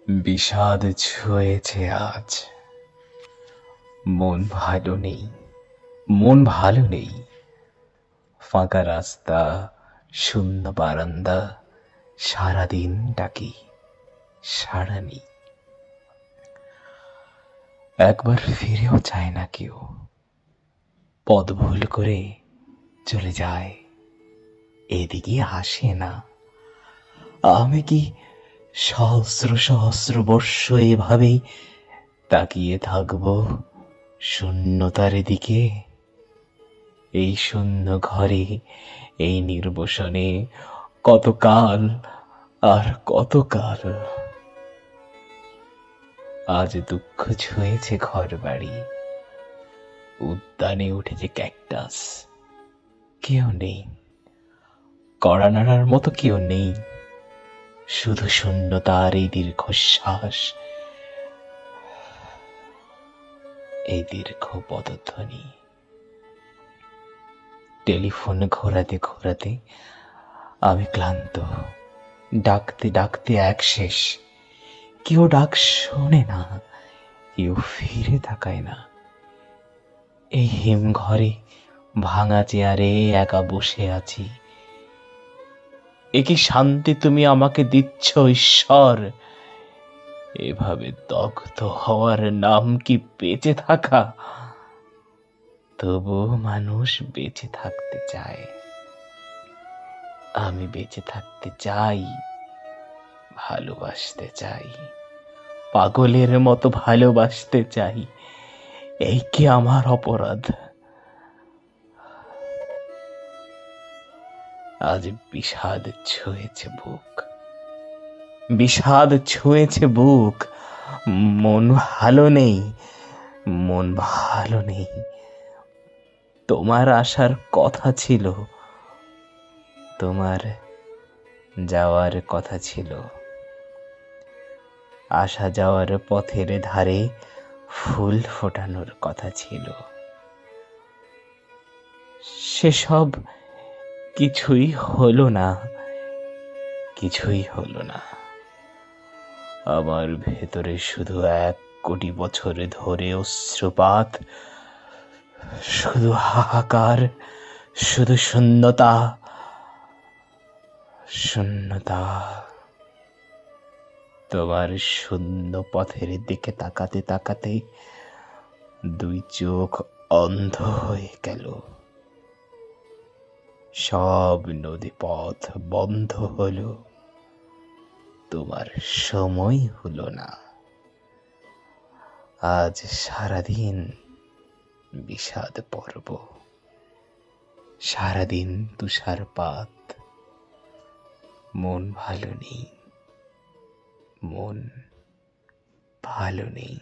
বিষাদ ছুঁয়েছে আজ। মন ভালো নেই, মন ভালো নেই। ফাঁকা রাস্তা, শূন্য বারান্দা, সারাদিন ডাকি, সাড়া নেই। একবার ফিরেও চায় না কেউ, পথ ভুল করে চলে যায়, এদিকে আসে না। আমি কি সহস্র সহস্র বর্ষ এভাবেই তাকিয়ে থাকবো শূন্যতার দিকে? এই শূন্য ঘরে, এই নির্বসনে কতকাল আর কতকাল। আজ দুঃখ ছুঁয়েছে ঘর বাড়ি, উদ্যানে উঠেছে ক্যাকটাস। কেউ নেই, কড়া নাড়ার মতো কেউ নেই, শুধু শূন্যতার এই দীর্ঘশ্বাস, এই দীর্ঘ পদধ্বনি। টেলিফোন ঘোরাতে ঘোরাতে আমি ক্লান্ত, ডাকতে ডাকতে এক শেষ। কেউ ডাক শোনে না, কেউ ফিরে তাকায় না। এই হিম ঘরে ভাঙা চেয়ারে একা বসে আছি। এ কি শান্তি তুমি আমাকে দিচ্ছ ঈশ্বর? এভাবে দগ্ধ হওয়ার নাম কি বেঁচে থাকা? তবুও মানুষ বেঁচে থাকতে চায়। আমি বেঁচে থাকতে চাই, ভালোবাসতে চাই, পাগলের মতো ভালোবাসতে চাই। এই কি আমার অপরাধ? আজ বিষাদ ছুঁয়েছে বুক, বিষাদ ছুঁয়েছে বুক। মন ভালো নেই, মন ভালো নেই। তোমার আসার কথা ছিল, তোমার যাওয়ার কথা ছিল। আসা যাওয়ার পথের ধারে ফুল ফোটানোর কথা ছিল। সেসব কিছুই হলো না, কিছুই হলো না। আমার ভেতরে শুধু 1 কোটি বছর ধরে অশ্রুপাত, শুধু হাহাকার, শুধু শূন্যতা, শূন্যতা। তোমার শূন্য পথের দিকে তাকাতে তাকাতে 2 চোখ অন্ধ হয়ে গেল। সব নদীপথ বন্ধ হলো, তোমার সময় হলো না। আজ সারাদিন বিষাদ পর্ব, সারাদিন তুষারপাত। মন ভালো নেই, মন ভালো নেই।